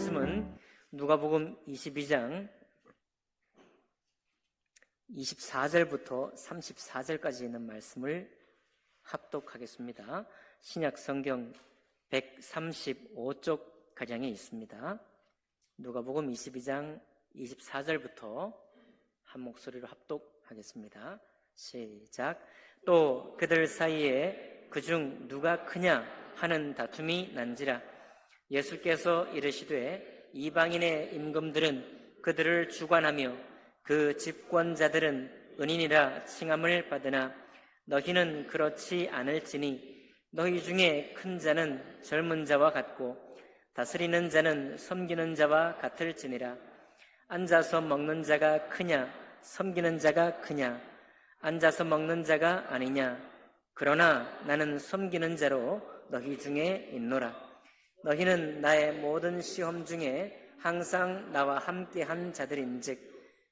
말씀은 누가복음 22장 24절부터 34절까지 있는 말씀을 합독하겠습니다. 신약 성경 135쪽 가량에 있습니다. 누가복음 22장 24절부터 한 목소리로 합독하겠습니다. 시작. 또 그들 사이에 그중 누가 크냐 하는 다툼이 난지라. 예수께서 이르시되 이방인의 임금들은 그들을 주관하며 그 집권자들은 은인이라 칭함을 받으나 너희는 그렇지 않을지니 너희 중에 큰 자는 젊은 자와 같고 다스리는 자는 섬기는 자와 같을지니라. 앉아서 먹는 자가 크냐 섬기는 자가 크냐 앉아서 먹는 자가 아니냐. 그러나 나는 섬기는 자로 너희 중에 있노라. 너희는 나의 모든 시험 중에 항상 나와 함께한 자들인즉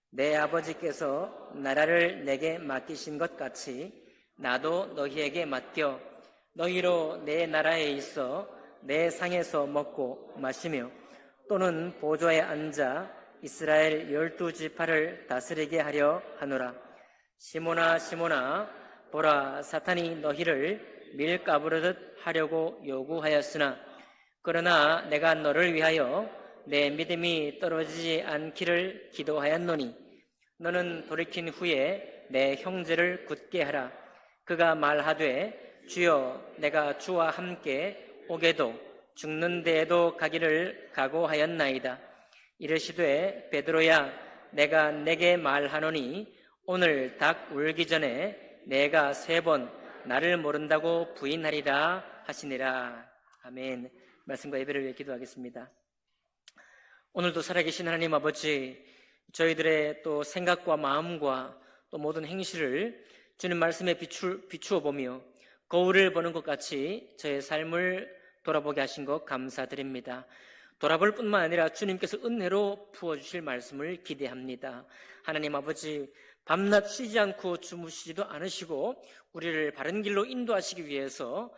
내 아버지께서 나라를 내게 맡기신 것 같이 나도 너희에게 맡겨 너희로 내 나라에 있어 내 상에서 먹고 마시며 또는 보좌에 앉아 이스라엘 12지파를 다스리게 하려 하노라. 시몬아 시몬아 보라 사탄이 너희를 밀가부르듯 하려고 요구하였으나 그러나 내가 너를 위하여 내 믿음이 떨어지지 않기를 기도하였노니 너는 돌이킨 후에 내 형제를 굳게 하라. 그가 말하되 주여 내가 주와 함께 오게도 죽는 데에도 가기를 각오하였나이다. 이르시되 베드로야 내가 내게 말하노니 오늘 닭 울기 전에 내가 3번 나를 모른다고 부인하리라 하시니라. 아멘. 말씀과 예배를 위해 기도하겠습니다. 오늘도 살아계신 하나님 아버지, 저희들의 또 생각과 마음과 또 모든 행실을 주님 말씀에 비추어 보며 거울을 보는 것 같이 저의 삶을 돌아보게 하신 것 감사드립니다. 돌아볼 뿐만 아니라 주님께서 은혜로 부어주실 말씀을 기대합니다. 하나님 아버지, 밤낮 쉬지 않고 주무시지도 않으시고 우리를 바른 길로 인도하시기 위해서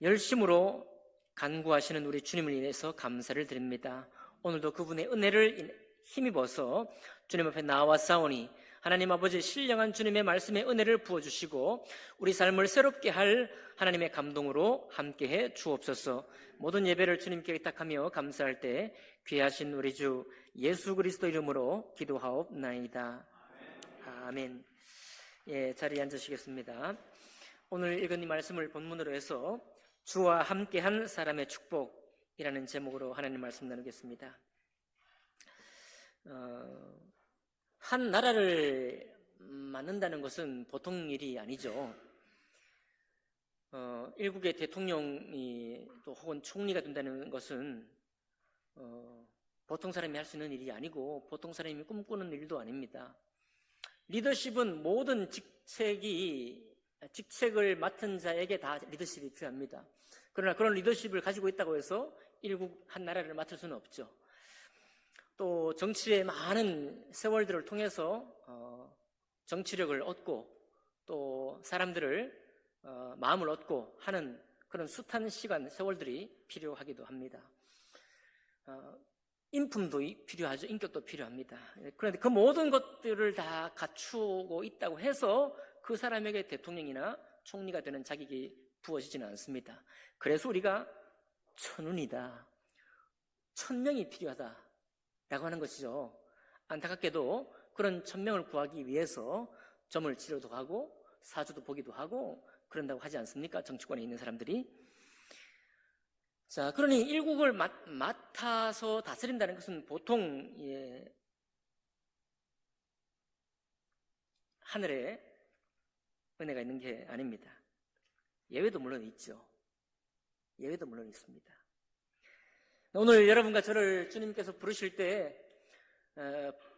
열심으로 간구하시는 우리 주님을 인해서 감사를 드립니다. 오늘도 그분의 은혜를 힘입어서 주님 앞에 나와 싸우니 하나님 아버지 신령한 주님의 말씀에 은혜를 부어주시고 우리 삶을 새롭게 할 하나님의 감동으로 함께해 주옵소서. 모든 예배를 주님께 의탁하며 감사할 때 귀하신 우리 주 예수 그리스도 이름으로 기도하옵나이다. 아멘. 예, 자리에 앉으시겠습니다. 오늘 읽은 이 말씀을 본문으로 해서 주와 함께한 사람의 축복이라는 제목으로 하나님 말씀 나누겠습니다. 한 나라를 맡는다는 것은 보통 일이 아니죠. 일국의 대통령이 또 혹은 총리가 된다는 것은 보통 사람이 할 수 있는 일이 아니고 보통 사람이 꿈꾸는 일도 아닙니다. 리더십은 모든 직책을 맡은 자에게 다 리더십이 필요합니다. 그러나 그런 리더십을 가지고 있다고 해서 일국 한 나라를 맡을 수는 없죠. 또 정치의 많은 세월들을 통해서 정치력을 얻고 또 사람들을 마음을 얻고 하는 그런 숱한 시간, 세월들이 필요하기도 합니다. 인품도 필요하죠. 인격도 필요합니다. 그런데 그 모든 것들을 다 갖추고 있다고 해서 그 사람에게 대통령이나 총리가 되는 자격이 부어지지는 않습니다. 그래서 우리가 천운이다, 천명이 필요하다 라고 하는 것이죠. 안타깝게도 그런 천명을 구하기 위해서 점을 치료도 하고 사주도 보기도 하고 그런다고 하지 않습니까? 정치권에 있는 사람들이. 자, 그러니 일국을 맡아서 다스린다는 것은 보통 하늘에 은혜가 있는 게 아닙니다. 예외도 물론 있죠. 예외도 물론 있습니다. 오늘 여러분과 저를 주님께서 부르실 때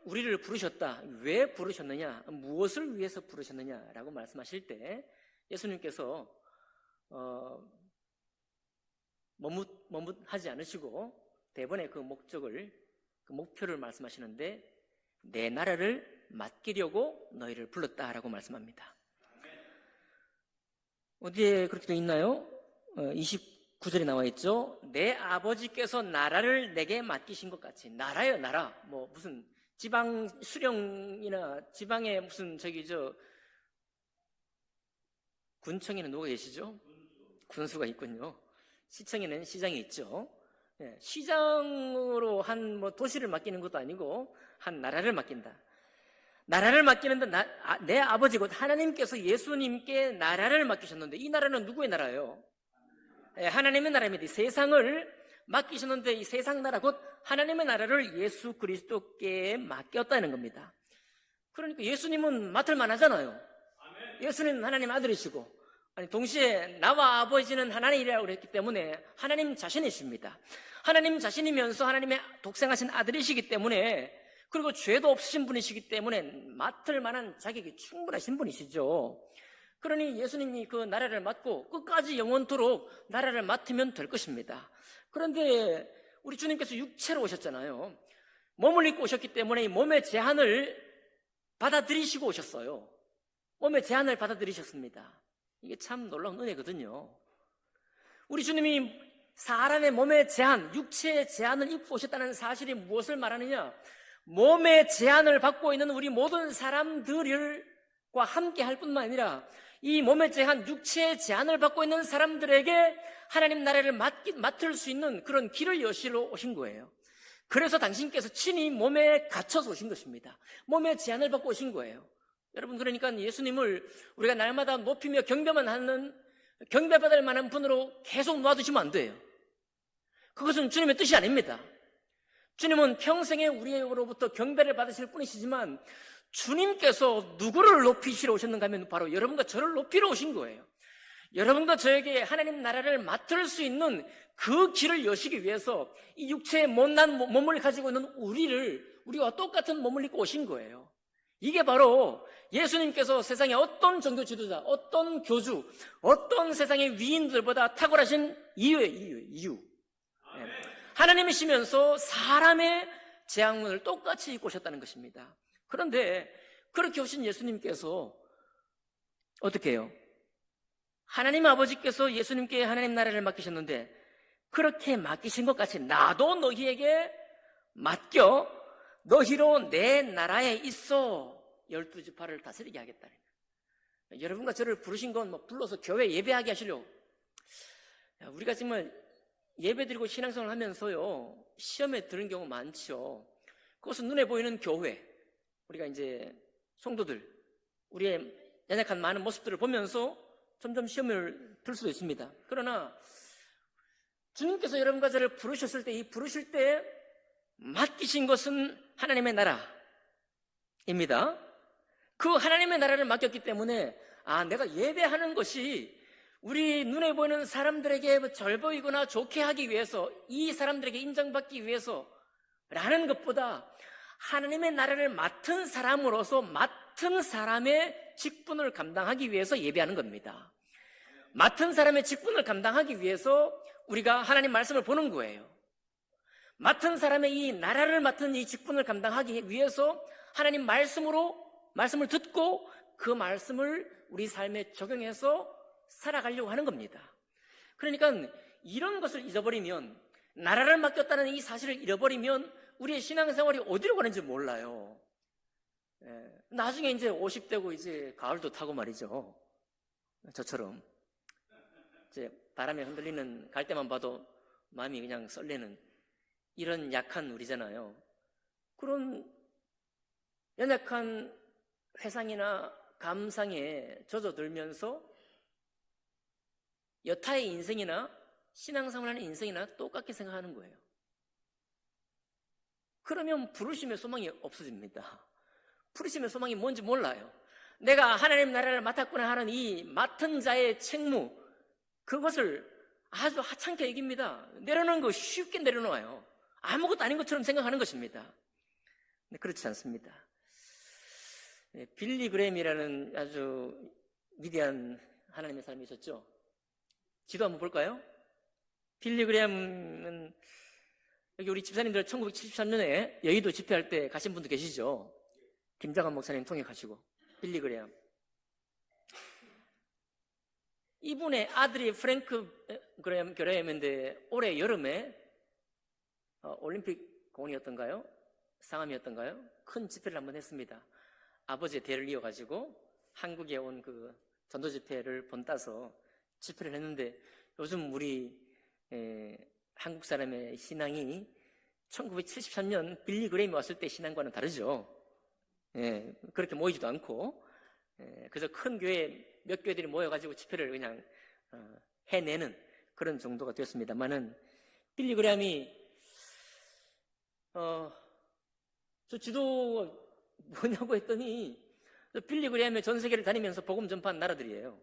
우리를 부르셨다. 왜 부르셨느냐? 무엇을 위해서 부르셨느냐라고 말씀하실 때 예수님께서 머뭇하지 않으시고 대번에 그 목표를 말씀하시는데 내 나라를 맡기려고 너희를 불렀다라고 말씀합니다. 어디에 그렇게 되어 있나요? 구절에 나와 있죠. 내 아버지께서 나라를 내게 맡기신 것 같이. 나라요, 나라. 뭐 무슨 지방 수령이나 지방에 무슨 군청에는 누가 계시죠? 군수가 있군요. 시청에는 시장이 있죠. 예, 시장으로 한 뭐 도시를 맡기는 것도 아니고 한 나라를 맡긴다. 나라를 맡기는데 내 아버지 곧 하나님께서 예수님께 나라를 맡기셨는데 이 나라는 누구의 나라예요? 예, 하나님의 나라입니다. 세상을 맡기셨는데 이 세상 나라 곧 하나님의 나라를 예수 그리스도께 맡겼다는 겁니다. 그러니까 예수님은 맡을 만하잖아요. 예수님은 하나님 아들이시고 동시에 나와 아버지는 하나님이라고 그랬기 때문에 하나님 자신이십니다. 하나님 자신이면서 하나님의 독생하신 아들이시기 때문에 그리고 죄도 없으신 분이시기 때문에 맡을 만한 자격이 충분하신 분이시죠. 그러니 예수님이 그 나라를 맡고 끝까지 영원토록 나라를 맡으면 될 것입니다. 그런데 우리 주님께서 육체로 오셨잖아요. 몸을 입고 오셨기 때문에 이 몸의 제한을 받아들이시고 오셨어요. 몸의 제한을 받아들이셨습니다. 이게 참 놀라운 은혜거든요. 우리 주님이 사람의 몸의 제한, 육체의 제한을 입고 오셨다는 사실이 무엇을 말하느냐? 몸의 제한을 받고 있는 우리 모든 사람들과 함께 할 뿐만 아니라 이 몸의 제한, 육체의 제한을 받고 있는 사람들에게 하나님 나라를 맡을 수 있는 그런 길을 여시러 오신 거예요. 그래서 당신께서 친히 몸에 갇혀서 오신 것입니다. 몸의 제한을 받고 오신 거예요. 여러분, 그러니까 예수님을 우리가 날마다 높이며 경배만 하는, 경배받을 만한 분으로 계속 놔두시면 안 돼요. 그것은 주님의 뜻이 아닙니다. 주님은 평생에 우리로부터 경배를 받으실 분이시지만 주님께서 누구를 높이시러 오셨는가 하면 바로 여러분과 저를 높이러 오신 거예요. 여러분과 저에게 하나님 나라를 맡을 수 있는 그 길을 여시기 위해서 이 육체의 못난 몸을 가지고 있는 우리와 똑같은 몸을 입고 오신 거예요. 이게 바로 예수님께서 세상의 어떤 종교 지도자, 어떤 교주, 어떤 세상의 위인들보다 탁월하신 이유. 하나님이시면서 사람의 재앙문을 똑같이 입고 오셨다는 것입니다. 그런데 그렇게 오신 예수님께서 어떻게 해요? 하나님 아버지께서 예수님께 하나님 나라를 맡기셨는데 그렇게 맡기신 것 같이 나도 너희에게 맡겨 너희로 내 나라에 있어 12지파를 다스리게 하겠다. 여러분과 저를 부르신 건 불러서 교회 예배하게 하시려고. 우리가 지금 예배드리고 신앙생활을 하면서요 시험에 드는 경우 많죠. 그것은 눈에 보이는 교회, 우리가 이제 성도들, 우리의 연약한 많은 모습들을 보면서 점점 시험을 들 수도 있습니다. 그러나 주님께서 여러분과 저를 부르셨을 때, 이 부르실 때 맡기신 것은 하나님의 나라입니다. 그 하나님의 나라를 맡겼기 때문에 내가 예배하는 것이 우리 눈에 보이는 사람들에게 절 보이거나 좋게 하기 위해서, 이 사람들에게 인정받기 위해서라는 것보다 하나님의 나라를 맡은 사람으로서 맡은 사람의 직분을 감당하기 위해서 예배하는 겁니다. 맡은 사람의 직분을 감당하기 위해서 우리가 하나님 말씀을 보는 거예요. 맡은 사람의 이 나라를 맡은 이 직분을 감당하기 위해서 하나님 말씀을 듣고 그 말씀을 우리 삶에 적용해서 살아가려고 하는 겁니다. 그러니까 이런 것을 잊어버리면, 나라를 맡겼다는 이 사실을 잃어버리면 우리의 신앙생활이 어디로 가는지 몰라요. 나중에 이제 50대고 이제 가을도 타고 말이죠. 저처럼 이제 바람에 흔들리는 갈대만 봐도 마음이 그냥 설레는 이런 약한 우리잖아요. 그런 연약한 회상이나 감상에 젖어들면서 여타의 인생이나 신앙생활하는 인생이나 똑같게 생각하는 거예요. 그러면 부르심의 소망이 없어집니다. 부르심의 소망이 뭔지 몰라요. 내가 하나님 나라를 맡았구나 하는 이 맡은 자의 책무, 그것을 아주 하찮게 여깁니다. 내려놓은 거 쉽게 내려놓아요. 아무것도 아닌 것처럼 생각하는 것입니다. 근데 그렇지 않습니다. 빌리 그램이라는 아주 위대한 하나님의 사람이 있었죠. 지도 한번 볼까요? 빌리 그램은 여기 우리 집사님들 1973년에 여의도 집회할 때 가신 분도 계시죠. 김장한 목사님 통역하시고. 빌리 그램. 이분의 아들이 프랭크 그레햄인데 올해 여름에 올림픽 공원이었던가요? 상암이었던가요? 큰 집회를 한번 했습니다. 아버지의 대를 이어가지고 한국에 온 그 전도 집회를 본따서 집회를 했는데, 요즘 우리 한국 사람의 신앙이 1973년 빌리 그레임이 왔을 때 신앙과는 다르죠. 그렇게 모이지도 않고, 그래서 큰 교회 몇 교회들이 모여가지고 집회를 그냥 해내는 그런 정도가 되었습니다만은, 빌리 그레임이 저 지도 뭐냐고 했더니 빌리 그레임의 전 세계를 다니면서 복음 전파한 나라들이에요.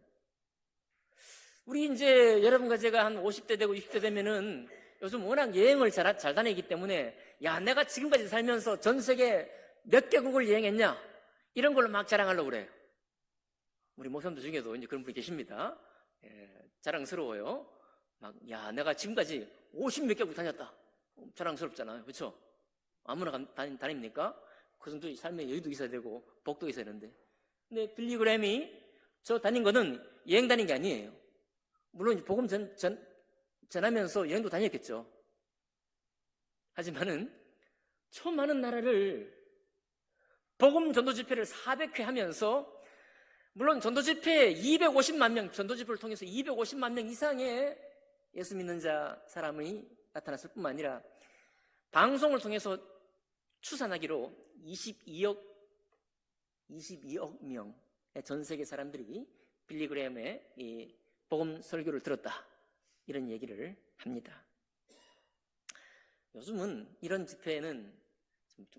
우리 이제 여러분과 제가 한 50대 되고 60대 되면은 요즘 워낙 여행을 잘 다니기 때문에, 야, 내가 지금까지 살면서 전 세계 몇 개국을 여행했냐, 이런 걸로 막 자랑하려고 그래요. 우리 목사님들 중에도 이제 그런 분이 계십니다. 자랑스러워요. 막, 야, 내가 지금까지 50몇 개국 다녔다. 자랑스럽잖아요. 그렇죠? 아무나 다닙니까? 그 정도 삶의 여유도 있어야 되고 복도 있어야 되는데. 근데 빌리 그레임이 저 다닌 거는 여행 다닌 게 아니에요. 물론 복음 전하면서 여행도 다녔겠죠. 하지만은 저 많은 나라를 복음 전도 집회를 400회 하면서, 물론 전도 집회 250만 명, 전도 집회를 통해서 250만 명 이상의 예수 믿는 사람이 나타났을 뿐만 아니라 방송을 통해서 추산하기로 22억 명의 전 세계 사람들이 빌리 그레임의 이 복음 설교를 들었다, 이런 얘기를 합니다. 요즘은 이런 집회는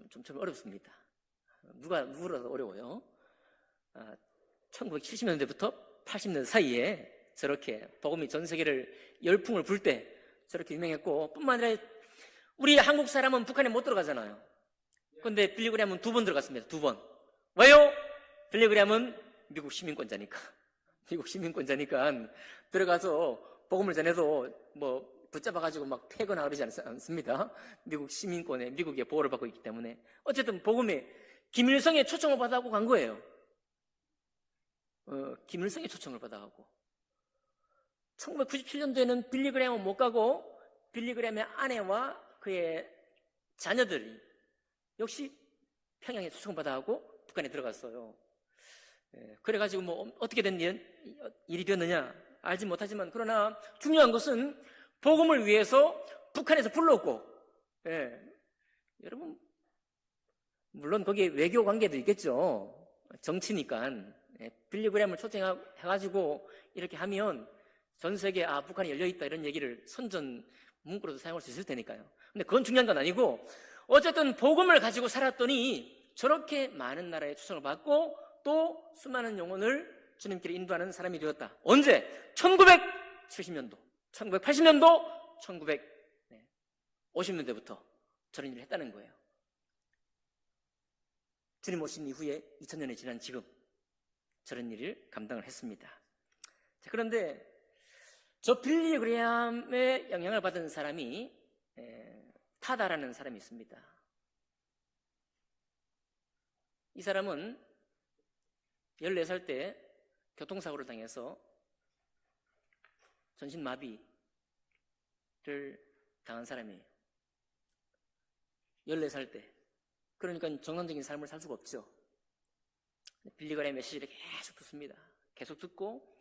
좀 어렵습니다. 누구라도 어려워요. 1970년대부터 80년대 사이에 저렇게 복음이 전 세계를 열풍을 불 때 저렇게 유명했고, 뿐만 아니라 우리 한국 사람은 북한에 못 들어가잖아요. 그런데 빌리 그레임은 2번 들어갔습니다. 2번. 왜요? 빌리 그레임은 미국 시민권자니까. 미국 시민권자니까 들어가서 복음을 전해도 뭐 붙잡아가지고 막 패거나 그러지 않습니다. 미국 시민권에, 미국의 보호를 받고 있기 때문에. 어쨌든 복음에 김일성의 초청을 받아가고 간 거예요. 김일성의 초청을 받아가고. 1997년도에는 빌리 그레임은 못 가고 빌리 그레임의 아내와 그의 자녀들이 역시 평양에 초청을 받아가고 북한에 들어갔어요. 그래가지고 뭐 어떻게 된 일이 되었느냐 알지 못하지만, 그러나 중요한 것은 복음을 위해서 북한에서 불렀고, 여러분 물론 거기에 외교 관계도 있겠죠. 정치니까. 빌리 그레임을 초청해가지고 이렇게 하면 전 세계에 북한이 열려있다, 이런 얘기를 선전 문구로도 사용할 수 있을 테니까요. 근데 그건 중요한 건 아니고, 어쨌든 복음을 가지고 살았더니 저렇게 많은 나라에 초청을 받고 또 수많은 영혼을 주님께로 인도하는 사람이 되었다. 언제? 1970년도, 1980년도, 1950년대부터 저런 일을 했다는 거예요. 주님 오신 이후에 2000년이 지난 지금 저런 일을 감당을 했습니다. 자, 그런데 저 빌리 그레임의 영향을 받은 사람이 타다라는 사람이 있습니다. 이 사람은 14살 때 교통사고를 당해서 전신마비를 당한 사람이에요. 14살 때. 그러니까 정상적인 삶을 살 수가 없죠. 빌리 그레임 메시지를 계속 듣습니다. 계속 듣고,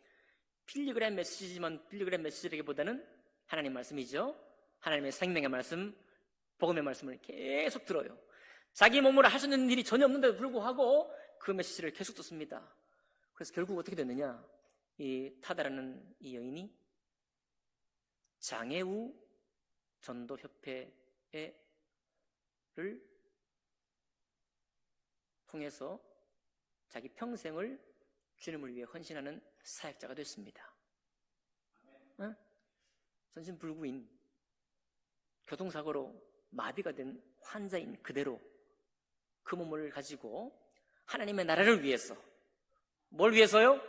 빌리 그레임 메시지지만 빌리 그레임 메시지라기보다는 하나님 말씀이죠. 하나님의 생명의 말씀, 복음의 말씀을 계속 들어요. 자기 몸으로 할 수 있는 일이 전혀 없는데도 불구하고 그 메시지를 계속 듣습니다. 그래서 결국 어떻게 됐느냐, 이 타다라는 이 여인이 장애우 전도협회를 통해서 자기 평생을 주님을 위해 헌신하는 사역자가 됐습니다. 전신불구인, 교통사고로 마비가 된 환자인 그대로 그 몸을 가지고 하나님의 나라를 위해서, 뭘 위해서요?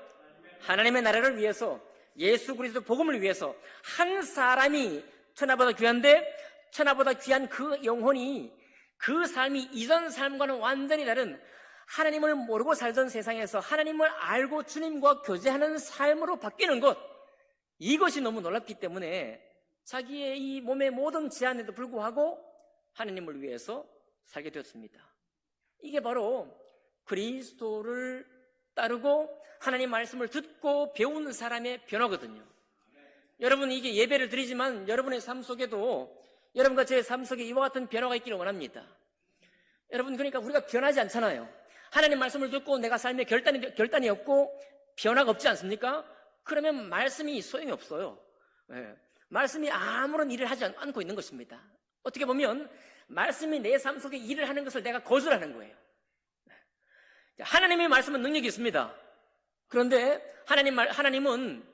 하나님의 나라를 위해서, 예수 그리스도 복음을 위해서 한 사람이 천하보다 귀한데, 천하보다 귀한 그 영혼이 그 삶이 이전 삶과는 완전히 다른, 하나님을 모르고 살던 세상에서 하나님을 알고 주님과 교제하는 삶으로 바뀌는 것, 이것이 너무 놀랍기 때문에 자기의 이 몸의 모든 제한에도 불구하고 하나님을 위해서 살게 되었습니다. 이게 바로 그리스도를 따르고 하나님 말씀을 듣고 배우는 사람의 변화거든요. 여러분, 이게 예배를 드리지만 여러분의 삶 속에도 여러분과 제 삶 속에 이와 같은 변화가 있기를 원합니다. 여러분, 그러니까 우리가 변하지 않잖아요. 하나님 말씀을 듣고 내가 삶에 결단이 없고 변화가 없지 않습니까? 그러면 말씀이 소용이 없어요. 예. 말씀이 아무런 일을 하지 않고 있는 것입니다. 어떻게 보면 말씀이 내 삶 속에 일을 하는 것을 내가 거절하는 거예요. 하나님의 말씀은 능력이 있습니다. 그런데 하나님은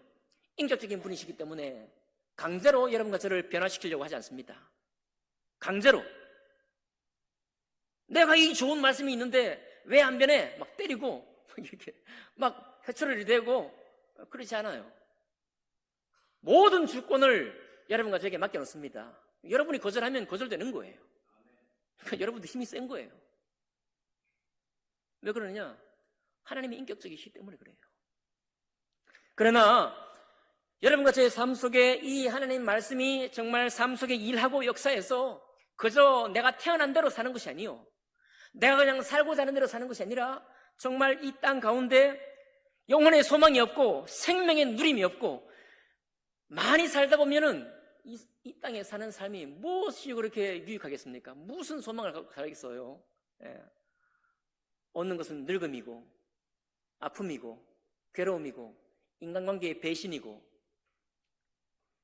인격적인 분이시기 때문에 강제로 여러분과 저를 변화시키려고 하지 않습니다. 강제로. 내가 이 좋은 말씀이 있는데 왜 안 변해? 막 때리고 이렇게 막 회초리를 대고 그렇지 않아요. 모든 주권을 여러분과 저에게 맡겨놓습니다. 여러분이 거절하면 거절되는 거예요. 그러니까 여러분도 힘이 센 거예요. 왜 그러느냐? 하나님이 인격적이시기 때문에 그래요. 그러나 여러분과 제 삶 속에 이 하나님 말씀이 정말 삶 속에 일하고 역사해서 그저 내가 태어난 대로 사는 것이 아니요, 내가 그냥 살고자 하는 대로 사는 것이 아니라 정말 이 땅 가운데 영혼의 소망이 없고 생명의 누림이 없고 많이 살다 보면은 이 땅에 사는 삶이 무엇이 그렇게 유익하겠습니까? 무슨 소망을 갖고 살겠어요? 예. 얻는 것은 늙음이고 아픔이고 괴로움이고 인간관계의 배신이고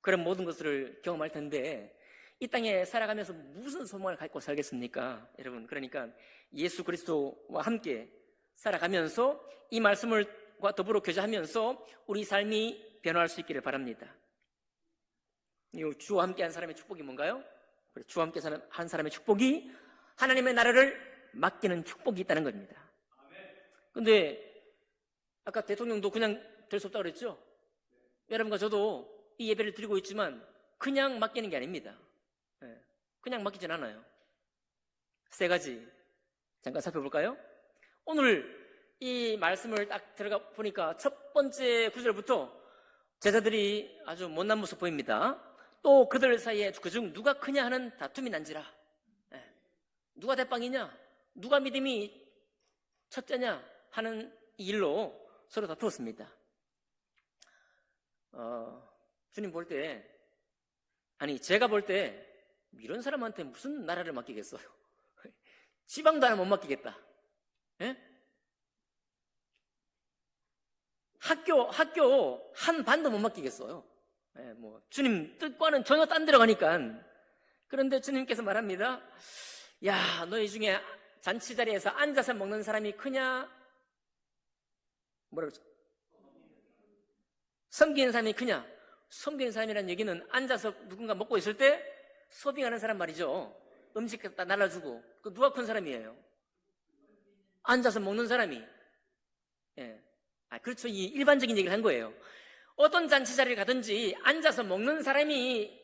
그런 모든 것을 경험할 텐데 이 땅에 살아가면서 무슨 소망을 갖고 살겠습니까? 여러분, 그러니까 예수 그리스도와 함께 살아가면서 이 말씀과 더불어 교제하면서 우리 삶이 변화할 수 있기를 바랍니다. 주와 함께 한 사람의 축복이 뭔가요? 주와 함께 한 사람의 축복이 하나님의 나라를 맡기는 축복이 있다는 겁니다. 근데 아까 대통령도 그냥 될 수 없다고 그랬죠? 여러분과 저도 이 예배를 드리고 있지만 그냥 맡기는 게 아닙니다. 그냥 맡기진 않아요. 세 가지 잠깐 살펴볼까요? 오늘 이 말씀을 딱 들어가 보니까 첫 번째 구절부터 제자들이 아주 못난 모습 보입니다. 또 그들 사이에 그중 누가 크냐 하는 다툼이 난지라. 누가 대빵이냐, 누가 믿음이 첫째냐 하는 일로 서로 다투었습니다. 주님 볼 때, 아니 제가 볼 때 이런 사람한테 무슨 나라를 맡기겠어요? 지방도 하나 못 맡기겠다. 예? 학교 한 반도 못 맡기겠어요. 예, 주님 뜻과는 전혀 딴 데로 가니까. 그런데 주님께서 말합니다. 야, 너희 중에 잔치 자리에서 앉아서 먹는 사람이 크냐? 뭐라고 그러죠? 섬기는 사람이 크냐? 섬기는 사람이라는 얘기는 앉아서 누군가 먹고 있을 때 서빙하는 사람 말이죠. 음식 갖다 날라주고. 그 누가 큰 사람이에요? 앉아서 먹는 사람이. 예. 그렇죠. 이 일반적인 얘기를 한 거예요. 어떤 잔치 자리를 가든지 앉아서 먹는 사람이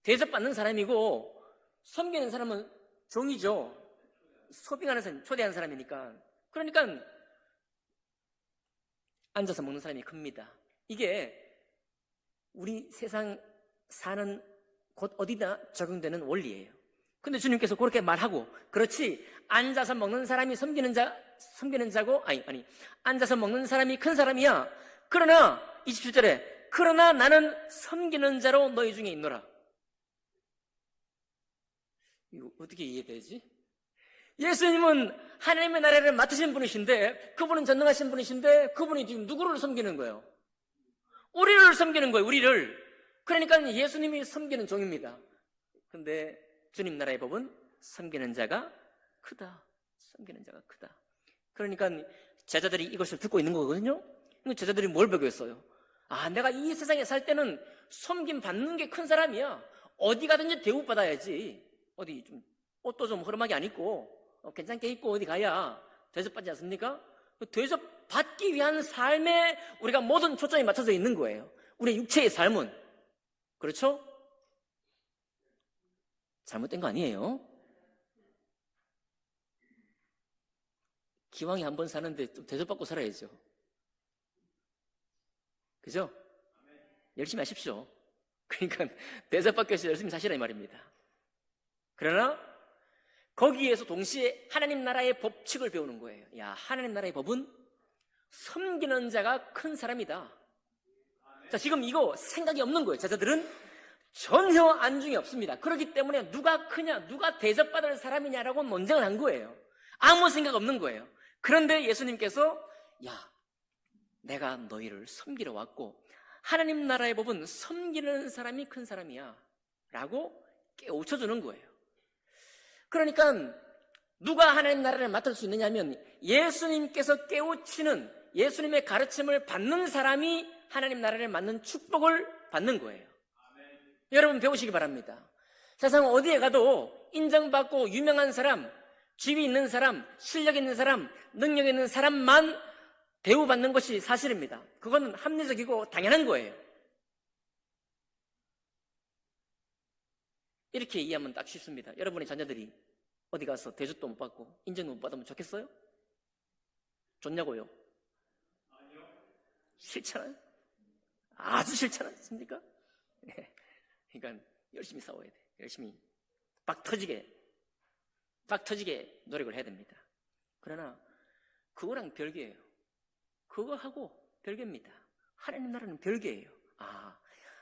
대접받는 사람이고 섬기는 사람은 종이죠. 서빙하는 사람, 초대하는 사람이니까. 그러니까 앉아서 먹는 사람이 큽니다. 이게 우리 세상 사는 곳 어디나 적용되는 원리예요. 근데 주님께서 그렇게 말하고, 그렇지, 앉아서 먹는 사람이 섬기는 자고, 아니, 앉아서 먹는 사람이 큰 사람이야. 그러나 27절에 그러나 나는 섬기는 자로 너희 중에 있노라. 이거 어떻게 이해되지? 예수님은 하나님의 나라를 맡으신 분이신데, 그분은 전능하신 분이신데, 그분이 지금 누구를 섬기는 거예요? 우리를 섬기는 거예요. 우리를. 그러니까 예수님이 섬기는 종입니다. 근데 주님 나라의 법은 섬기는 자가 크다. 섬기는 자가 크다. 그러니까 제자들이 이것을 듣고 있는 거거든요. 제자들이 뭘 배웠어요? 내가 이 세상에 살 때는 섬김 받는 게 큰 사람이야. 어디 가든지 대우받아야지. 어디 좀 옷도 좀 허름하게 안 입고 괜찮게 입고 어디 가야 대접받지 않습니까? 대접받기 위한 삶에 우리가 모든 초점이 맞춰져 있는 거예요. 우리 육체의 삶은. 그렇죠? 잘못된 거 아니에요. 기왕에 한 번 사는데 좀 대접받고 살아야죠. 그죠? 열심히 하십시오. 그러니까 대접받기 위해서 열심히 사시라 이 말입니다. 그러나 거기에서 동시에 하나님 나라의 법칙을 배우는 거예요. 야, 하나님 나라의 법은 섬기는 자가 큰 사람이다. 자, 지금 이거 생각이 없는 거예요. 제자들은 전혀 안중이 없습니다. 그렇기 때문에 누가 크냐, 누가 대접받을 사람이냐라고 논쟁을 한 거예요. 아무 생각 없는 거예요. 그런데 예수님께서 야, 내가 너희를 섬기러 왔고 하나님 나라의 법은 섬기는 사람이 큰 사람이야 라고 깨우쳐주는 거예요. 그러니까 누가 하나님 나라를 맡을 수 있느냐 하면 예수님께서 깨우치는 예수님의 가르침을 받는 사람이 하나님 나라를 맡는 축복을 받는 거예요. 여러분 배우시기 바랍니다. 세상 어디에 가도 인정받고 유명한 사람, 지위 있는 사람, 실력 있는 사람, 능력 있는 사람만 대우받는 것이 사실입니다. 그건 합리적이고 당연한 거예요. 이렇게 이해하면 딱 쉽습니다. 여러분의 자녀들이 어디 가서 대접도 못 받고 인정도 못 받으면 좋겠어요? 좋냐고요? 아니요. 싫잖아요? 아주 싫지 않습니까? 네. 그러니까 열심히 싸워야 돼. 열심히 빡 터지게 노력을 해야 됩니다. 그러나 그거랑 별개예요. 그거하고 별개입니다. 하나님 나라는 별개예요.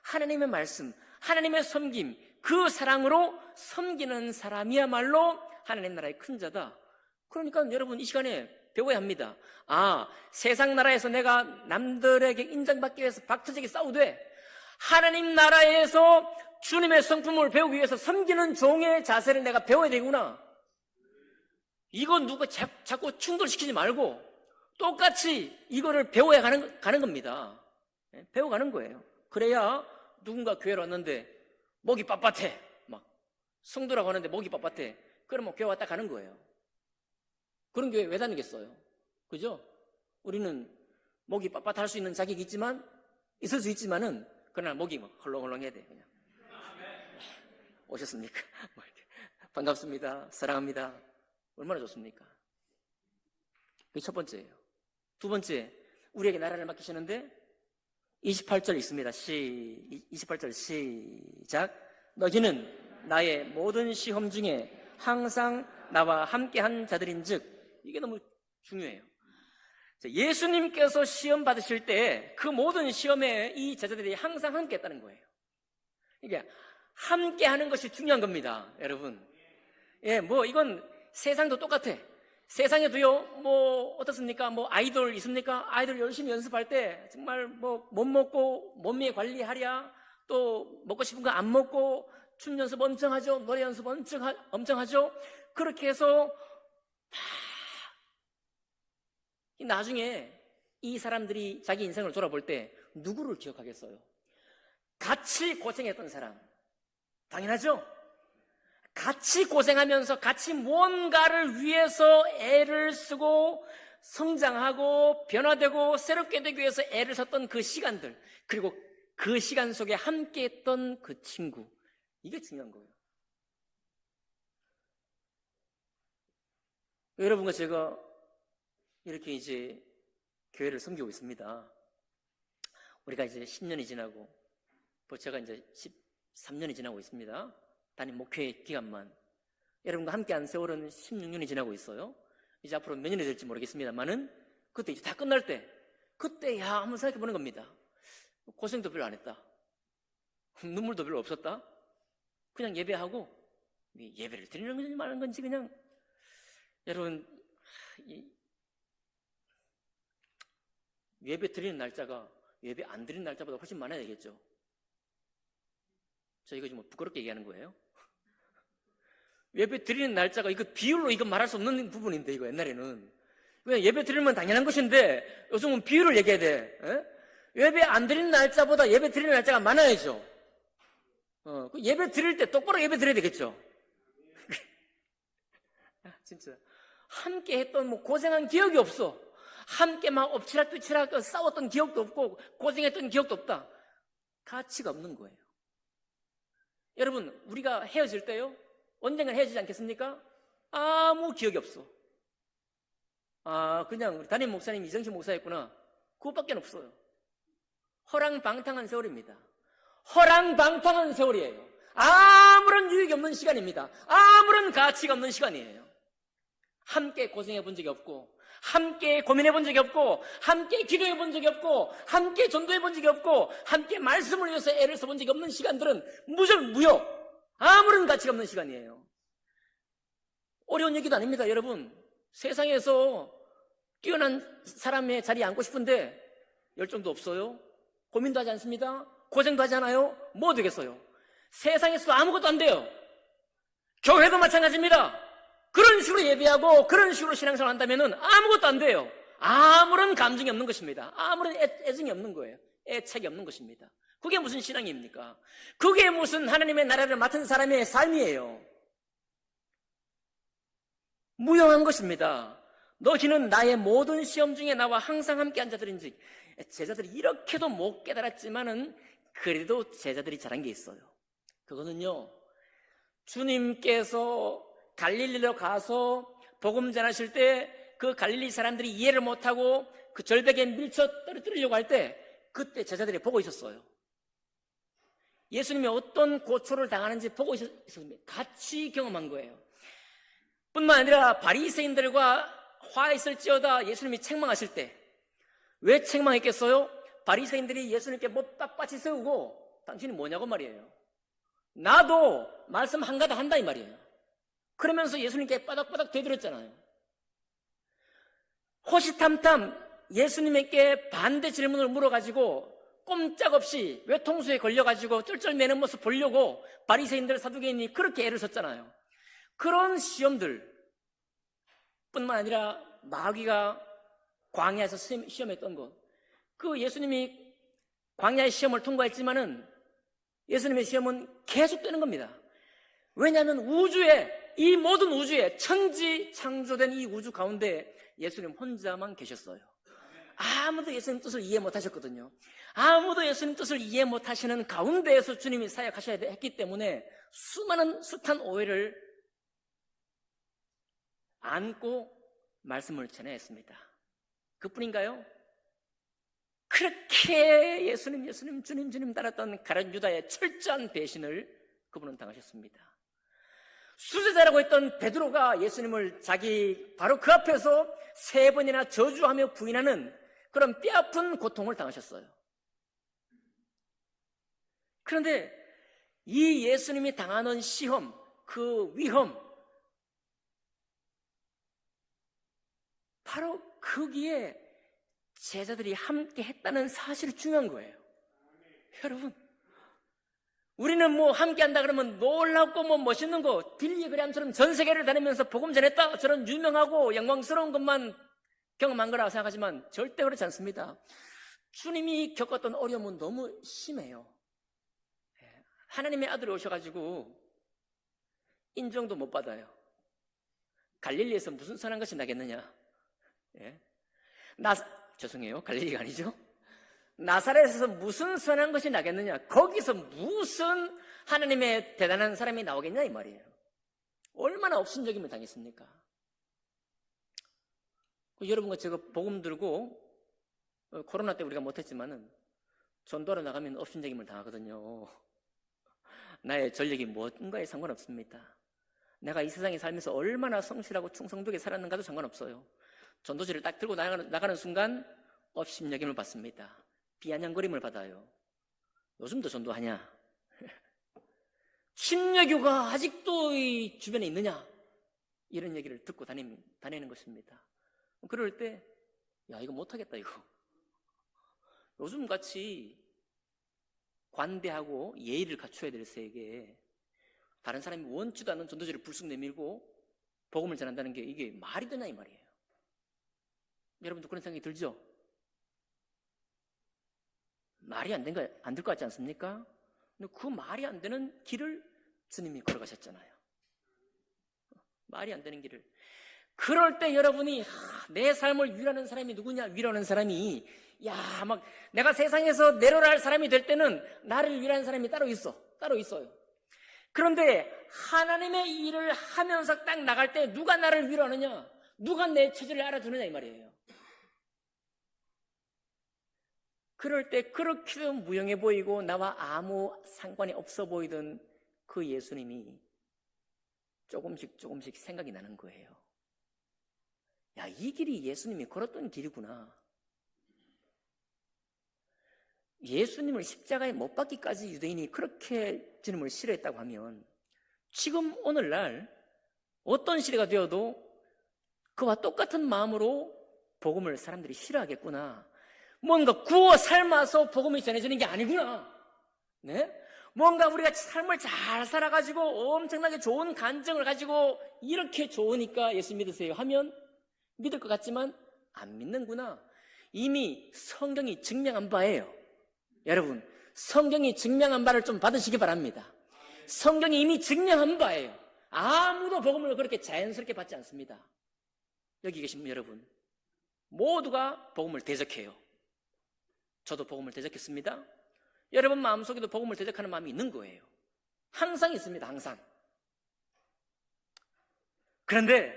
하나님의 말씀, 하나님의 섬김, 그 사랑으로 섬기는 사람이야말로 하나님 나라의 큰 자다. 그러니까 여러분 이 시간에 배워야 합니다. 세상 나라에서 내가 남들에게 인정받기 위해서 박터지게 싸우되 하나님 나라에서 주님의 성품을 배우기 위해서 섬기는 종의 자세를 내가 배워야 되구나. 이건 누가 자꾸 충돌시키지 말고 똑같이 이거를 배워야 가는 겁니다. 배워가는 거예요. 그래야 누군가 교회로 왔는데 목이 빳빳해. 막 성도라고 하는데 목이 빳빳해. 그러면 교회 왔다 가는 거예요. 그런 교회 왜 다니겠어요? 그죠? 우리는 목이 빳빳할 수 있는 자격이 있을 수 있지만은 그러나 목이 막 헐렁헐렁해야 돼. 그냥. 오셨습니까? 반갑습니다. 사랑합니다. 얼마나 좋습니까? 그게 첫 번째예요. 두 번째, 우리에게 나라를 맡기시는데 28절 있습니다. 28절 시작. 너희는 나의 모든 시험 중에 항상 나와 함께한 자들인즉. 이게 너무 중요해요. 예수님께서 시험 받으실 때 그 모든 시험에 이 제자들이 항상 함께했다는 거예요. 이게 함께하는 것이 중요한 겁니다, 여러분. 이건 세상도 똑같아. 세상에도요, 어떻습니까? 아이돌 있습니까? 아이돌 열심히 연습할 때 정말 못 먹고 몸매 관리하랴, 또 먹고 싶은 거 안 먹고 춤 연습 엄청 하죠. 노래 연습 엄청 하죠. 그렇게 해서 나중에 이 사람들이 자기 인생을 돌아볼 때 누구를 기억하겠어요? 같이 고생했던 사람. 당연하죠? 같이 고생하면서 같이 무언가를 위해서 애를 쓰고 성장하고 변화되고 새롭게 되기 위해서 애를 썼던 그 시간들, 그리고 그 시간 속에 함께 했던 그 친구, 이게 중요한 거예요. 여러분과 제가 이렇게 이제 교회를 섬기고 있습니다. 우리가 이제 10년이 지나고 제가 이제 13년이 지나고 있습니다. 단임 목회 기간만. 여러분과 함께한 세월은 16년이 지나고 있어요. 이제 앞으로 몇 년이 될지 모르겠습니다만은 그때 이제 다 끝날 때 그때 한번 생각해 보는 겁니다. 고생도 별로 안 했다. 눈물도 별로 없었다. 그냥 예배하고 예배를 드리는 건지 마는 건지 그냥 여러분 예배 드리는 날짜가 예배 안 드리는 날짜보다 훨씬 많아야 되겠죠. 저 이거 좀 부끄럽게 얘기하는 거예요. 예배 드리는 날짜가 이거 비율로 이거 말할 수 없는 부분인데 이거 옛날에는 그냥 예배 드리면 당연한 것인데 요즘은 비율을 얘기해야 돼. 예배 안 드리는 날짜보다 예배 드리는 날짜가 많아야죠. 그 예배 드릴 때 똑바로 예배 드려야 되겠죠. 진짜 함께 했던 고생한 기억이 없어. 함께 막 엎치락뒤치락 싸웠던 기억도 없고 고생했던 기억도 없다. 가치가 없는 거예요. 여러분, 우리가 헤어질 때요, 언젠가 헤어지지 않겠습니까? 아무 기억이 없어. 그냥 우리 담임 목사님 이정신 목사였구나. 그것밖에 없어요. 허랑방탕한 세월입니다. 허랑방탕한 세월이에요. 아무런 유익이 없는 시간입니다. 아무런 가치가 없는 시간이에요. 함께 고생해 본 적이 없고, 함께 고민해 본 적이 없고, 함께 기도해 본 적이 없고, 함께 전도해 본 적이 없고, 함께 말씀을 위해서 애를 써본 적이 없는 시간들은 무효. 아무런 가치가 없는 시간이에요. 어려운 얘기도 아닙니다, 여러분. 세상에서 뛰어난 사람의 자리에 앉고 싶은데 열정도 없어요. 고민도 하지 않습니다. 고생도 하지 않아요. 뭐 되겠어요? 세상에서도 아무것도 안 돼요. 교회도 마찬가지입니다. 그런 식으로 예배하고 그런 식으로 신앙생활 한다면 아무것도 안 돼요. 아무런 감정이 없는 것입니다. 아무런 애정이 없는 거예요. 애착이 없는 것입니다. 그게 무슨 신앙입니까? 그게 무슨 하나님의 나라를 맡은 사람의 삶이에요. 무용한 것입니다. 너희는 나의 모든 시험 중에 나와 항상 함께 한 자들인지. 제자들이 이렇게도 못 깨달았지만은 그래도 제자들이 잘한 게 있어요. 그거는요, 주님께서 갈릴리로 가서 복음 전하실 때 그 갈릴리 사람들이 이해를 못하고 그 절벽에 밀쳐 떨어뜨리려고 할 때 그때 제자들이 보고 있었어요. 예수님이 어떤 고초를 당하는지 보고 있었습니다. 같이 경험한 거예요. 뿐만 아니라 바리새인들과 화했을지어다 예수님이 책망하실 때 왜 책망했겠어요? 바리새인들이 예수님께 못 빳빳이 세우고 당신이 뭐냐고 말이에요. 나도 말씀 한가다 한다 이 말이에요. 그러면서 예수님께 바닥바닥 되들었잖아요. 호시탐탐 예수님에게 반대 질문을 물어가지고 꼼짝없이 외통수에 걸려가지고 쩔쩔매는 모습 보려고 바리새인들 사두개인이 그렇게 애를 썼잖아요. 그런 시험들 뿐만 아니라 마귀가 광야에서 시험했던 것, 그 예수님이 광야의 시험을 통과했지만은 예수님의 시험은 계속되는 겁니다. 왜냐하면 이 모든 우주에 천지 창조된 이 우주 가운데 예수님 혼자만 계셨어요. 아무도 예수님 뜻을 이해 못하셨거든요. 아무도 예수님 뜻을 이해 못하시는 가운데에서 주님이 사역하셔야 했기 때문에 수많은 숱한 오해를 안고 말씀을 전해했습니다. 그뿐인가요? 그렇게 예수님 주님 따랐던 가룟 유다의 철저한 배신을 그분은 당하셨습니다. 수제자라고 했던 베드로가 예수님을 자기 바로 그 앞에서 3번이나 저주하며 부인하는 그런 뼈아픈 고통을 당하셨어요. 그런데 이 예수님이 당하는 시험, 그 위험, 바로 거기에 제자들이 함께 했다는 사실이 중요한 거예요. 여러분, 우리는 뭐 함께 한다 그러면 놀랍고 뭐 멋있는 거, 빌리 그램처럼 전 세계를 다니면서 복음 전했다, 저런 유명하고 영광스러운 것만 경험한 거라고 생각하지만 절대 그렇지 않습니다. 주님이 겪었던 어려움은 너무 심해요. 하나님의 아들이 오셔가지고 인정도 못 받아요. 갈릴리에서 무슨 선한 것이 나겠느냐? 죄송해요. 갈릴리가 아니죠. 나사렛에서 무슨 선한 것이 나겠느냐? 거기서 무슨 하나님의 대단한 사람이 나오겠냐 이 말이에요. 얼마나 업신여김을 당했습니까? 여러분과 제가 복음 들고 코로나 때 우리가 못했지만은 전도하러 나가면 업신여김을 당하거든요. 나의 전력이 뭔가에 상관없습니다. 내가 이 세상에 살면서 얼마나 성실하고 충성되게 살았는가도 상관없어요. 전도지를 딱 들고 나가는 순간 업신여김을 받습니다. 비아냥거림을 받아요. 요즘도 전도하냐? 침례교가 아직도 이 주변에 있느냐? 이런 얘기를 듣고 다니는 것입니다. 그럴 때 야, 이거 못하겠다 이거. 요즘같이 관대하고 예의를 갖춰야 될 세계에 다른 사람이 원치도 않는 전도지를 불쑥 내밀고 복음을 전한다는 게 이게 말이 되냐 이 말이에요. 여러분도 그런 생각이 들죠? 말이 안 될 것 같지 않습니까? 근데 그 말이 안 되는 길을 주님이 걸어가셨잖아요. 말이 안 되는 길을. 그럴 때 여러분이 내 삶을 위로하는 사람이 누구냐? 위로하는 사람이 막 내가 세상에서 내려라 할 사람이 될 때는 나를 위로하는 사람이 따로 있어요. 그런데 하나님의 일을 하면서 딱 나갈 때 누가 나를 위로하느냐? 누가 내 처지를 알아주느냐 이 말이에요. 그럴 때 그렇게도 무용해 보이고 나와 아무 상관이 없어 보이던 그 예수님이 조금씩 생각이 나는 거예요. 야, 이 길이 예수님이 걸었던 길이구나. 예수님을 십자가에 못 박기까지 유대인이 그렇게 주님을 싫어했다고 하면 지금 오늘날 어떤 시대가 되어도 그와 똑같은 마음으로 복음을 사람들이 싫어하겠구나. 뭔가 구워 삶아서 복음이 전해지는 게 아니구나. 네? 뭔가 우리가 삶을 잘 살아가지고 엄청나게 좋은 간증을 가지고 이렇게 좋으니까 예수 믿으세요 하면 믿을 것 같지만 안 믿는구나. 이미 성경이 증명한 바예요. 여러분, 성경이 증명한 바를 좀 받으시기 바랍니다. 성경이 이미 증명한 바예요. 아무도 복음을 그렇게 자연스럽게 받지 않습니다. 여기 계신 여러분 모두가 복음을 대적해요. 저도 복음을 대적했습니다. 여러분 마음속에도 복음을 대적하는 마음이 있는 거예요. 항상 있습니다. 항상. 그런데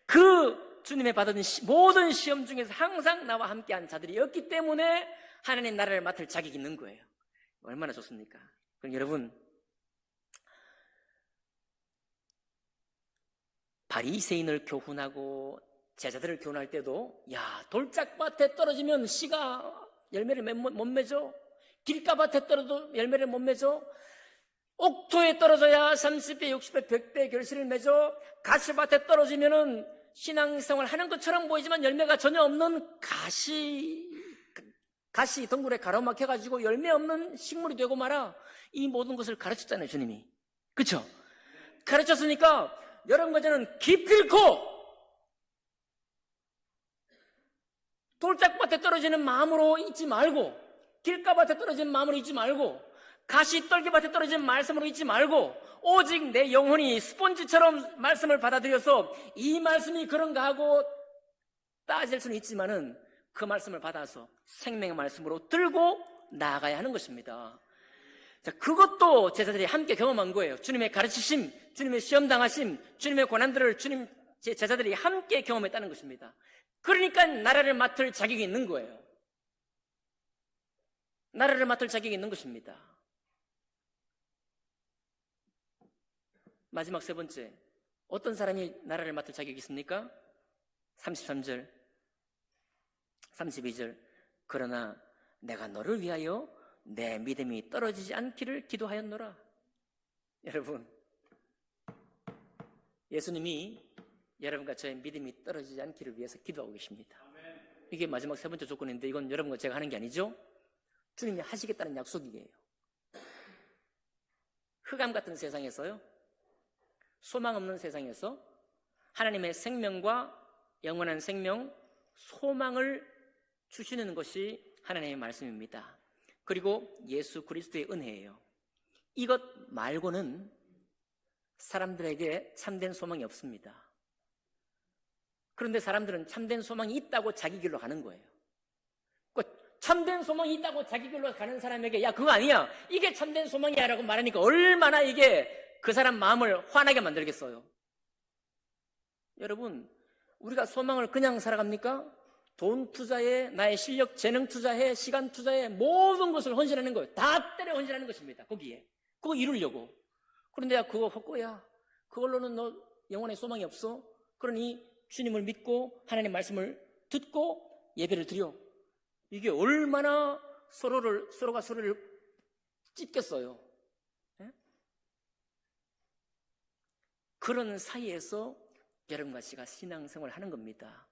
그 주님의 받은 모든 시험 중에서 항상 나와 함께한 자들이었기 때문에 하나님 나라를 맡을 자격이 있는 거예요. 얼마나 좋습니까? 그럼 여러분, 바리새인을 교훈하고 제자들을 교훈할 때도 야, 돌짝밭에 떨어지면 씨가 열매를 못 맺어. 길가밭에 떨어도 열매를 못 맺어. 옥토에 떨어져야 30배, 60배, 100배 결실을 맺어. 가시밭에 떨어지면은 신앙생활 하는 것처럼 보이지만 열매가 전혀 없는 가시 덩굴에 가로막혀가지고 열매 없는 식물이 되고 말아. 이 모든 것을 가르쳤잖아요, 주님이. 그쵸? 가르쳤으니까 여러분과 저는 기필코 돌짝밭에 떨어지는 마음으로 있지 말고, 길가밭에 떨어지는 마음으로 있지 말고, 가시떨기밭에 떨어지는 말씀으로 있지 말고, 오직 내 영혼이 스폰지처럼 말씀을 받아들여서 이 말씀이 그런가 하고 따질 수는 있지만은 그 말씀을 받아서 생명의 말씀으로 들고 나아가야 하는 것입니다. 자, 그것도 제자들이 함께 경험한 거예요. 주님의 가르치심, 주님의 시험당하심, 주님의 고난들을 제자들이 함께 경험했다는 것입니다. 그러니까 나라를 맡을 자격이 있는 거예요. 나라를 맡을 자격이 있는 것입니다. 마지막 세 번째, 어떤 사람이 나라를 맡을 자격이 있습니까? 33절, 32절. 그러나 내가 너를 위하여 내 믿음이 떨어지지 않기를 기도하였노라. 여러분, 예수님이 여러분과 저의 믿음이 떨어지지 않기를 위해서 기도하고 계십니다. 이게 마지막 세 번째 조건인데 이건 여러분과 제가 하는 게 아니죠. 주님이 하시겠다는 약속이에요. 흑암 같은 세상에서요, 소망 없는 세상에서 하나님의 생명과 영원한 생명, 소망을 주시는 것이 하나님의 말씀입니다. 그리고 예수 그리스도의 은혜예요. 이것 말고는 사람들에게 참된 소망이 없습니다. 그런데 사람들은 참된 소망이 있다고 자기 길로 가는 거예요. 참된 소망이 있다고 자기 길로 가는 사람에게 야, 그거 아니야, 이게 참된 소망이야 라고 말하니까 얼마나 이게 그 사람 마음을 화나게 만들겠어요. 여러분, 우리가 소망을 그냥 살아갑니까? 돈 투자해, 나의 실력, 재능 투자해, 시간 투자해, 모든 것을 헌신하는 거예요. 다 때려 헌신하는 것입니다. 거기에. 그거 이루려고. 그런데 야, 그거 헛거야. 그걸로는 너 영혼의 소망이 없어. 그러니 주님을 믿고 하나님의 말씀을 듣고 예배를 드려. 이게 얼마나 서로가 서로를 찢겠어요. 네? 그런 사이에서 여러분과 제가 신앙생활을 하는 겁니다.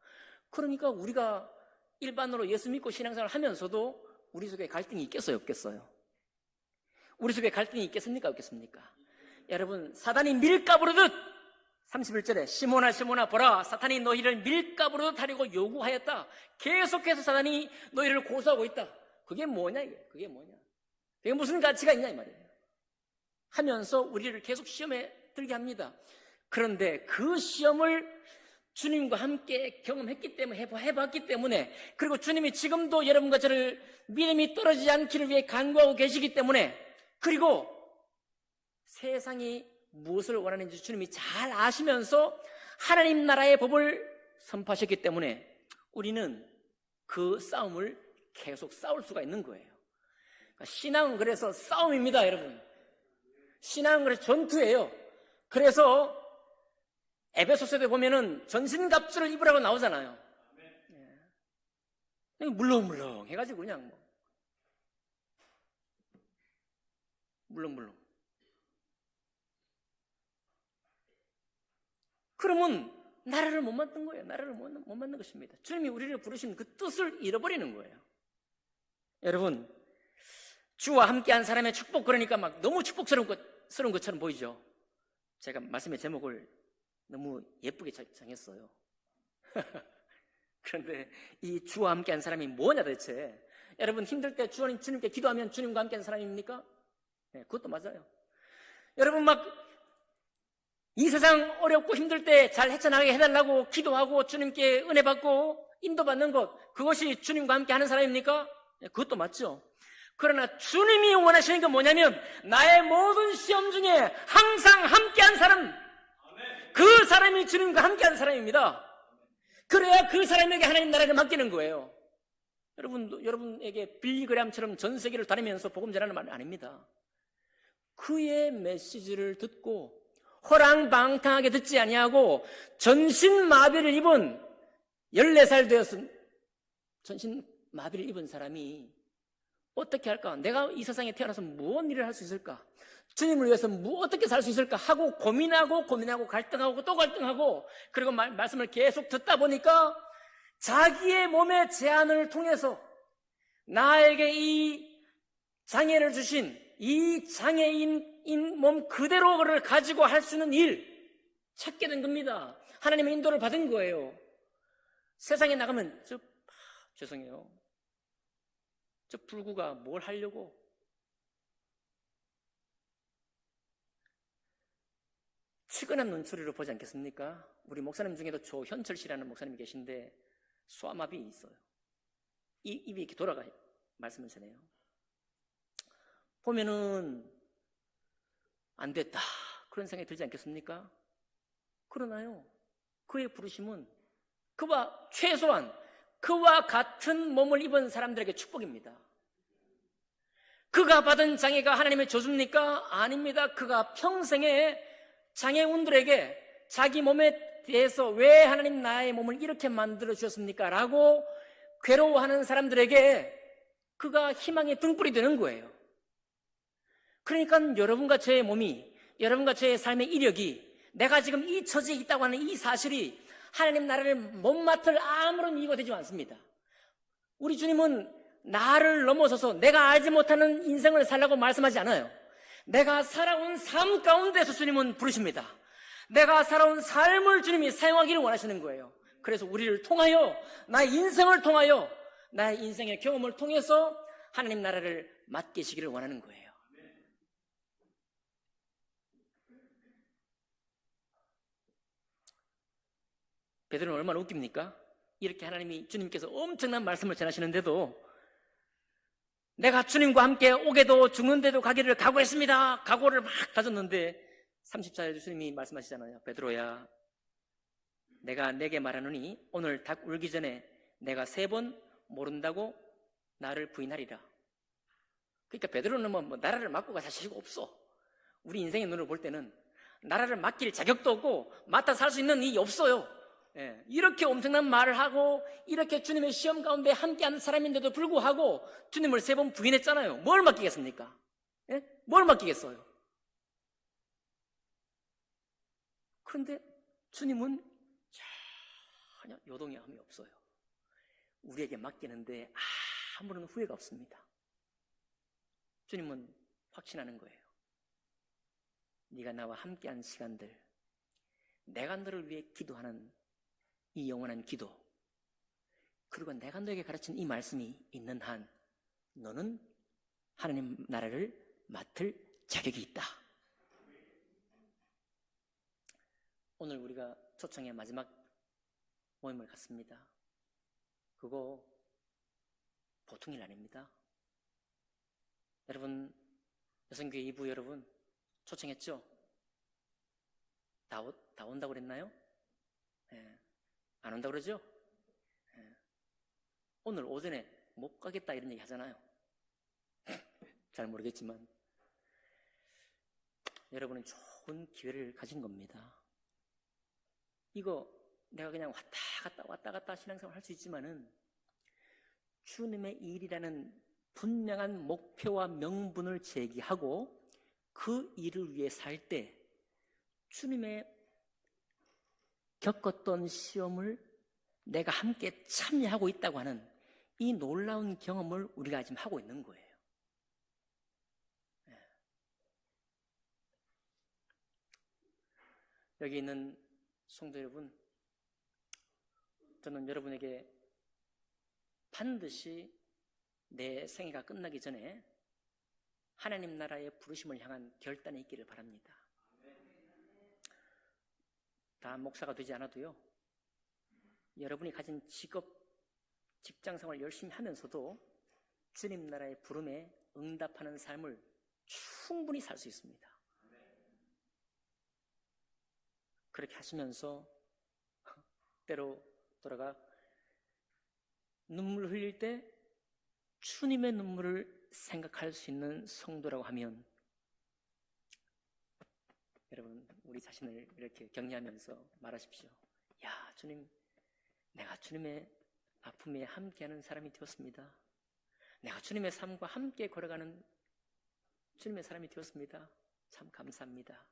그러니까 우리가 일반으로 예수 믿고 신앙생활을 하면서도 우리 속에 갈등이 있겠어요, 없겠어요? 우리 속에 갈등이 있겠습니까, 없겠습니까? 여러분, 사단이 밀가부르듯 31절에 시몬아 보라, 사탄이 너희를 밀가부르듯 하려고 요구하였다. 계속해서 사단이 너희를 고소하고 있다. 그게 뭐냐, 이게? 그게 뭐냐? 그게 무슨 가치가 있냐 이 말이에요. 하면서 우리를 계속 시험에 들게 합니다. 그런데 그 시험을 주님과 함께 경험했기 때문에, 해봤기 때문에, 그리고 주님이 지금도 여러분과 저를 믿음이 떨어지지 않기를 위해 간구하고 계시기 때문에, 그리고 세상이 무엇을 원하는지 주님이 잘 아시면서 하나님 나라의 법을 선포하셨기 때문에 우리는 그 싸움을 계속 싸울 수가 있는 거예요. 그러니까 신앙은 그래서 싸움입니다, 여러분. 신앙은 그래서 전투예요. 그래서 에베소서에 보면은 전신갑주를 입으라고 나오잖아요. 예. 물렁물렁 해가지고 그냥 뭐 물렁물렁. 그러면 나라를 못 만든 거예요. 나라를 못 만든 것입니다. 주님이 우리를 부르신 그 뜻을 잃어버리는 거예요. 여러분, 주와 함께한 사람의 축복, 그러니까 막 너무 축복스러운 것처럼 보이죠. 제가 말씀의 제목을 너무 예쁘게 정했어요. 그런데 이 주와 함께한 사람이 뭐냐 대체? 여러분, 힘들 때 주님께 기도하면 주님과 함께한 사람입니까? 네, 그것도 맞아요. 여러분, 막 이 세상 어렵고 힘들 때 잘 헤쳐나가게 해달라고 기도하고 주님께 은혜 받고 인도받는 것, 그것이 주님과 함께 하는 사람입니까? 네, 그것도 맞죠. 그러나 주님이 원하시는 건 뭐냐면 나의 모든 시험 중에 항상 함께한 사람, 그 사람이 주님과 함께한 사람입니다. 그래야 그 사람에게 하나님 나라를 맡기는 거예요. 여러분에게 빌리그램처럼 전 세계를 다니면서 복음 전하는 말은 아닙니다. 그의 메시지를 듣고 호랑방탕하게 듣지 아니하고 전신마비를 입은 14살 되어서 전신마비를 입은 사람이 어떻게 할까? 내가 이 세상에 태어나서 무슨 일을 할 수 있을까? 주님을 위해서 어떻게 살 수 있을까? 하고 고민하고 갈등하고 또 갈등하고, 그리고 말씀을 계속 듣다 보니까 자기의 몸의 제한을 통해서 나에게 이 장애를 주신 이 장애인 몸 그대로를 가지고 할 수 있는 일 찾게 된 겁니다. 하나님의 인도를 받은 거예요. 세상에 나가면 죄송해요. 저 불구가 뭘 하려고? 측은한 눈초리로 보지 않겠습니까? 우리 목사님 중에도 조현철 씨라는 목사님이 계신데 소아마비 있어요. 입이 이렇게 돌아가 말씀을 전해요. 보면은 안 됐다 그런 생각이 들지 않겠습니까? 그러나요, 그의 부르심은 최소한 그와 같은 몸을 입은 사람들에게 축복입니다. 그가 받은 장애가 하나님의 저주입니까? 아닙니다. 그가 평생에 장애운들에게 자기 몸에 대해서 왜 하나님 나의 몸을 이렇게 만들어 주셨습니까? 라고 괴로워하는 사람들에게 그가 희망의 등불이 되는 거예요. 그러니까 여러분과 저의 몸이, 여러분과 저의 삶의 이력이, 내가 지금 이 처지에 있다고 하는 이 사실이 하나님 나라를 못 맡을 아무런 이유가 되지 않습니다. 우리 주님은 나를 넘어서서 내가 알지 못하는 인생을 살라고 말씀하지 않아요. 내가 살아온 삶 가운데서 주님은 부르십니다. 내가 살아온 삶을 주님이 사용하기를 원하시는 거예요. 그래서 우리를 통하여, 나의 인생을 통하여, 나의 인생의 경험을 통해서 하나님 나라를 맡기시기를 원하는 거예요. 베드로는 얼마나 웃깁니까? 이렇게 주님께서 엄청난 말씀을 전하시는데도 내가 주님과 함께 오게도 죽는데도 가기를 각오했습니다. 각오를 막 다졌는데 34절 주님이 말씀하시잖아요. 베드로야, 내가 내게 말하노니 오늘 닭 울기 전에 내가 3번 모른다고 나를 부인하리라. 그러니까 베드로는 뭐 나라를 맡고 갈 자식이 없어. 우리 인생의 눈으로 볼 때는 나라를 맡길 자격도 없고 맡아 살 수 있는 일이 없어요. 예, 이렇게 엄청난 말을 하고 이렇게 주님의 시험 가운데 함께하는 사람인데도 불구하고 주님을 3번 부인했잖아요. 뭘 맡기겠습니까? 예? 뭘 맡기겠어요? 그런데 주님은 전혀 요동함이 없어요. 우리에게 맡기는데 아무런 후회가 없습니다. 주님은 확신하는 거예요. 네가 나와 함께한 시간들, 내가 너를 위해 기도하는 이 영원한 기도, 그리고 내가 너에게 가르친 이 말씀이 있는 한 너는 하나님 나라를 맡을 자격이 있다. 오늘 우리가 초청의 마지막 모임을 갖습니다. 그거 보통 일 아닙니다. 여러분, 여성교회 2부 여러분 초청했죠? 다 온다고 그랬나요? 예. 안 온다고 그러죠? 예. 오늘 오전에 못 가겠다 이런 얘기 하잖아요. 잘 모르겠지만 여러분은 좋은 기회를 가진 겁니다. 이거 내가 그냥 왔다 갔다 신앙생활 할 수 있지만은 주님의 일이라는 분명한 목표와 명분을 제기하고 그 일을 위해 살 때 주님의 겪었던 시험을 내가 함께 참여하고 있다고 하는 이 놀라운 경험을 우리가 지금 하고 있는 거예요. 여기 있는 성도 여러분, 저는 여러분에게 반드시 내 생애가 끝나기 전에 하나님 나라의 부르심을 향한 결단이 있기를 바랍니다. 다 목사가 되지 않아도요, 여러분이 가진 직업, 직장생활 열심히 하면서도 주님 나라의 부름에 응답하는 삶을 충분히 살 수 있습니다. 그렇게 하시면서 때로 돌아가 눈물 흘릴 때 주님의 눈물을 생각할 수 있는 성도라고 하면 여러분 우리 자신을 이렇게 격려하면서 말하십시오. 야, 주님, 내가 주님의 아픔에 함께하는 사람이 되었습니다. 내가 주님의 삶과 함께 걸어가는 주님의 사람이 되었습니다. 참 감사합니다.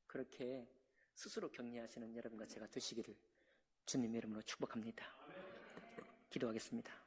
그렇게 스스로 격려하시는 여러분과 제가 되시기를 주님의 이름으로 축복합니다. 기도하겠습니다.